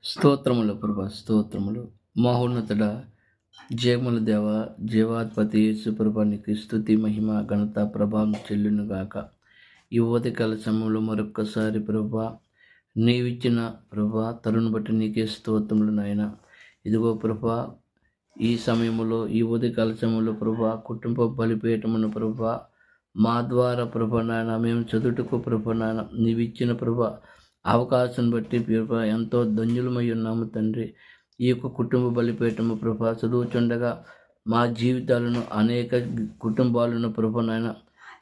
స్తోత్రములు ప్రభా, స్తోత్రములు. మహోన్నతుడ, జయముల దేవ, జీవాధిపతి యేసు ప్రభా, నీకు స్తుతి మహిమ ఘనత ప్రభావం చెల్లునుగాక. ఈ ఉదయకాల సమయంలో మరొక్కసారి ప్రభా, నీవిచ్చిన ప్రభా తరుణ్ బట్టి నీకే స్తోత్రములు నాయన. ఇదిగో ప్రభా, ఈ సమయంలో ఈ ఉదయకాల సమయంలో ప్రభా కుటుంబ బలిపీఠమును ప్రభా మా ద్వారా ప్రభా నాయన మేము చదువుటకు ప్రభా నాయన నీవిచ్చిన ప్రభా అవకాశం బట్టి ప్రభా ఎంతో ధన్యులమై ఉన్నాము తండ్రి. ఈ యొక్క కుటుంబ బలిపీఠము ప్రభా చదువుచుండగా మా జీవితాలను అనేక కుటుంబాలను ప్రభా నాయన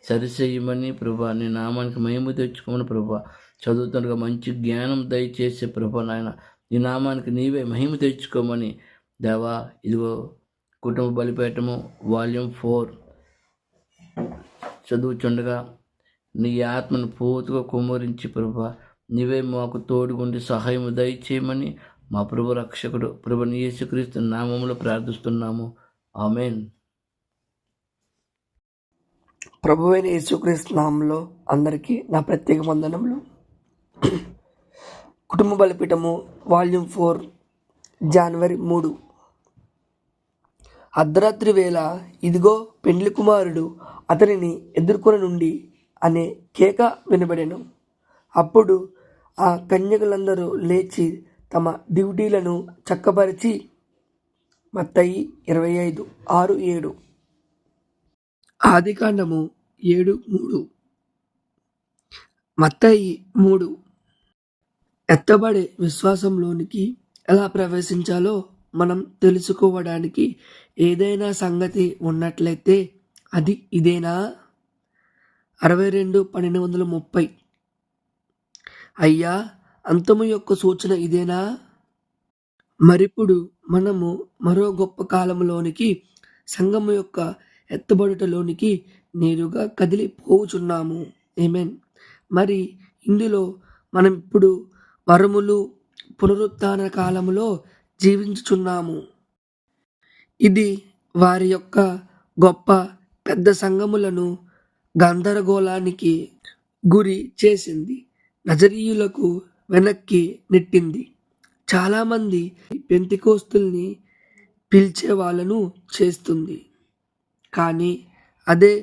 సరిచేయమని ప్రభా నీ నామానికి మహిమ తెచ్చుకోమని ప్రభా చదువుతుండగా మంచి జ్ఞానం దయచేసే ప్రభా నాయన నీ నామానికి నీవే మహిమ తెచ్చుకోమని దేవా. ఇదిగో కుటుంబ బలిపీఠము వాల్యూమ్ 4 చదువుచుండగా నీ ఆత్మను పూర్తిగా కుమ్మరించి ప్రభా నీవే మాకు తోడుగుండి సహాయము దయచేయమని మా ప్రభు రక్షకుడు ప్రభు యేసుక్రీస్తు నామములో ప్రార్థిస్తున్నాము. ఆమేన్. ప్రభువైన యేసుక్రీస్తు నామంలో అందరికీ నా ప్రత్యేక వందనములు. కుటుంబ బలిపీఠము వాల్యూమ్ 4 జనవరి 3. అర్ధరాత్రి వేళ ఇదిగో పెండ్లి కుమారుడు అతనిని ఎదుర్కొని నుండి అనే కేక వినబడెను. అప్పుడు ఆ కన్యకలందరూ లేచి తమ డ్యూటీలను చక్కపరిచి మత్తయి 25:6-7, ఆదికాండము 7:3, మత్తయి 3 ఎత్తబడే విశ్వాసంలోనికి ఎలా ప్రవేశించాలో మనం తెలుసుకోవడానికి ఏదైనా సంగతి ఉన్నట్లయితే అది ఇదేనా? 62:1230 అయ్యా, అంతము యొక్క సూచన ఇదేనా? మరిప్పుడు మనము మరో గొప్ప కాలంలోనికి, సంఘము యొక్క ఎత్తబడుటలోనికి నేరుగా కదిలిపోవుచున్నాము. ఆమేన్. మరి ఇందులో మనం ఇప్పుడు వరములు పునరుత్థాన కాలములో జీవించుచున్నాము. ఇది వారి యొక్క గొప్ప పెద్ద సంఘములను గందరగోళానికి గురి చేసింది, నజరీయులకు వెనక్కి నెట్టింది. చాలామంది పెంతెకోస్తుల్ని పిలిచే వాళ్ళను చేస్తుంది. కానీ అదే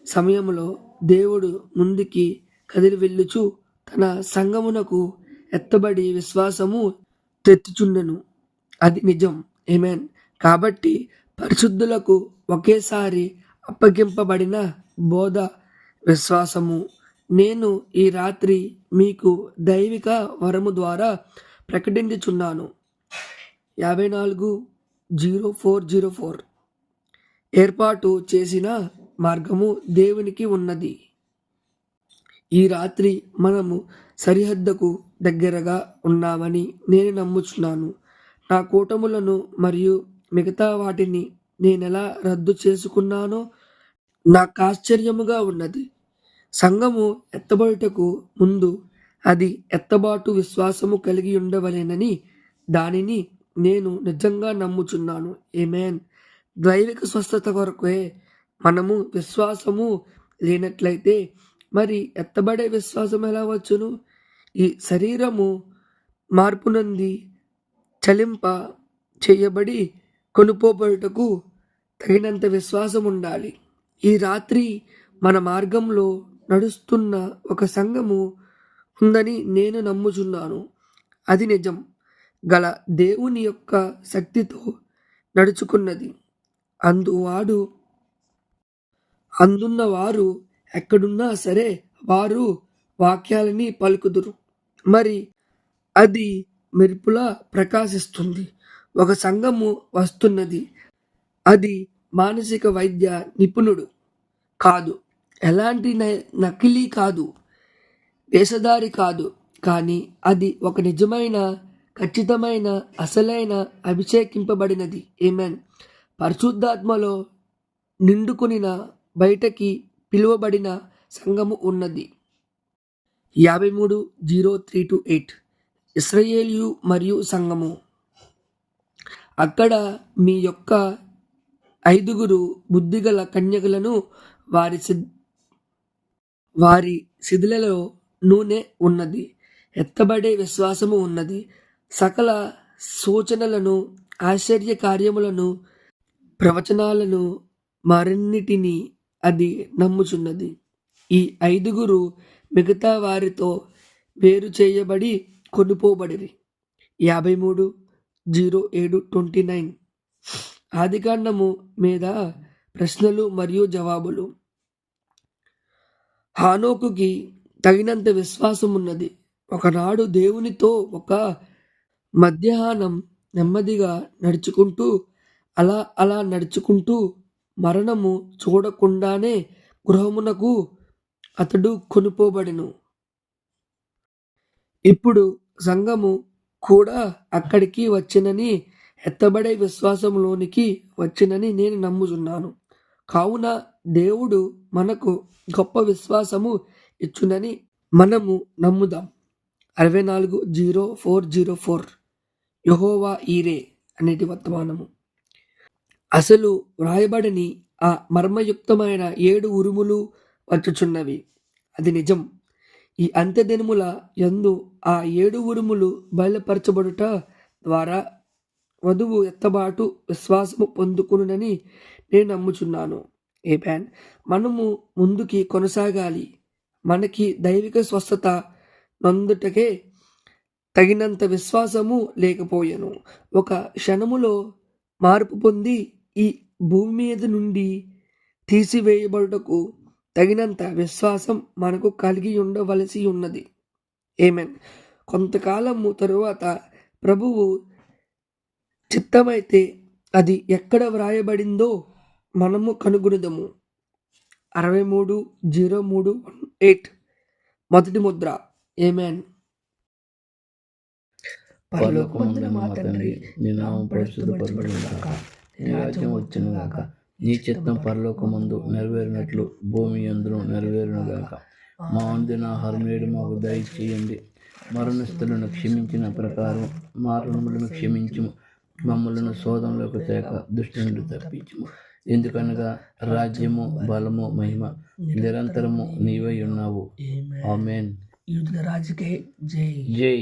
సమయంలో దేవుడు ముందుకి కదిలి వెళ్ళుచు తన సంఘమునకు ఎత్తబడి విశ్వాసము తెచ్చుచుండెను. అది నిజం. ఆమేన్. కాబట్టి పరిశుద్ధులకు ఒకేసారి అప్పగింపబడిన బోధ, విశ్వాసము, నేను ఈ రాత్రి మీకు దైవిక వరము ద్వారా ప్రకటించుచున్నాను. 54:0404 ఏర్పాటు చేసిన మార్గము దేవునికి ఉన్నది. ఈ రాత్రి మనము సరిహద్దుకు దగ్గరగా ఉన్నామని నేను నమ్ముచున్నాను. నా కూటములను మరియు మిగతా వాటిని నేనెలా రద్దు చేసుకున్నానో నాకు ఆశ్చర్యముగా ఉన్నది. సంఘము ఎత్తబడుటకు ముందు అది ఎత్తబాటు విశ్వాసము కలిగి ఉండవలెనని దానిని నేను నిజంగా నమ్ముచున్నాను. ఆమేన్. దైవిక స్వస్థత కొరకే మనము విశ్వాసము లేనట్లయితే మరి ఎత్తబడే విశ్వాసం ఎలా వచ్చును? ఈ శరీరము మార్పు నొంది చలింప చేయబడి కొనుపోబడుటకు తగినంత విశ్వాసం ఉండాలి. ఈ రాత్రి మన మార్గంలో నడుస్తున్న ఒక సంఘము ఉందని నేను నమ్ముచున్నాను. అది నిజం గల దేవుని యొక్క శక్తితో నడుచుకున్నది. అందున్న వారు ఎక్కడున్నా సరే వారు వాక్యాలని పలుకుదురు. మరి అది మెరుపులా ప్రకాశిస్తుంది. ఒక సంఘము వస్తున్నది. అది మానసిక వైద్య నిపుణుడు కాదు, ఎలాంటి నకిలీ కాదు, వేషధారి కాదు, కానీ అది ఒక నిజమైన ఖచ్చితమైన అసలైన అభిషేకింపబడినది. ఆమేన్. పరిశుద్ధాత్మలో నిండుకొనిన బయటకి పిలువబడిన సంఘము ఉన్నది. 53:03-8 ఇశ్రాయేలు మరియు సంఘము. అక్కడ మీ యొక్క 5 బుద్ధిగల కన్యకలను వారి శిథిలలో నూనె ఉన్నది. ఎత్తబడే విశ్వాసము ఉన్నది. సకల సూచనలను, ఆశ్చర్య కార్యములను, ప్రవచనాలను మరిన్నిటిని అది నమ్ముచున్నది. ఈ 5 మిగతా వారితో వేరు చేయబడి కొనుపోబడిరి. 53:07-29 ఆదికాండము మీద ప్రశ్నలు మరియు జవాబులు. హానోకుకి తగినంత విశ్వాసం ఉన్నది. ఒకనాడు దేవునితో ఒక మధ్యాహ్నం నెమ్మదిగా నడుచుకుంటూ అలా నడుచుకుంటూ మరణము చూడకుండానే గృహమునకు అతడు కొనుపోబడెను. ఇప్పుడు సంఘము కూడా అక్కడికి వచ్చినని, ఎత్తబడే విశ్వాసంలోనికి వచ్చినని నేను నమ్ముచున్నాను. కావున దేవుడు మనకు గొప్ప విశ్వాసము ఇచ్చునని మనము నమ్ముదాం. 64:0404 యెహోవా ఈరే అనేటి వర్తమానము. అసలు వ్రాయబడని ఆ మర్మయుక్తమైన 7 ఉరుములు వచ్చుచున్నవి. అది నిజం. ఈ అంత్యదినముల యందు ఆ 7 ఉరుములు బయలుపరచబడుట ద్వారా వధువు ఎత్తబాటు విశ్వాసము పొందుకునునని నేను నమ్ముచున్నాను. ఆమేన్. మనము ముందుకి కొనసాగాలి. మనకి దైవిక స్వస్థత నొందుటకే తగినంత విశ్వాసము లేకపోయెను. ఒక క్షణములో మార్పు పొంది ఈ భూమి మీద నుండి తీసివేయబడుటకు తగినంత విశ్వాసం మనకు కలిగి ఉండవలసి ఉన్నది. ఆమేన్. కొంతకాలము తరువాత ప్రభువు చిత్తమైతే అది ఎక్కడ వ్రాయబడిందో మనము కనుగొనుదము. 63:03-8 మొదటి ముద్ర. ఆమేన్. పరలోకమందున్న మా తండ్రి, నీ నామం పరిశుద్ధపరచబడునుగాక, నీ రాజ్యం వచ్చునుగాక, నీ చిత్తం పరలోకమందు నెరవేరినట్లు భూమి యందును నెరవేరునుగాక. మా అనుదిన ఆహారం నేడు మాకు దయచేయండి. మరణస్థులను క్షమించిన ప్రకారం మా రుణములను క్షమించుము. మమ్మలను శోధనలోకి తేక దుష్టు నుండి తప్పించుము. ఎందుకనగా రాజ్యము, బలము, మహిమ నిరంతరము నీవై ఉన్నావు. ఆమేన్. యూదుల రాజుకే జై. జై.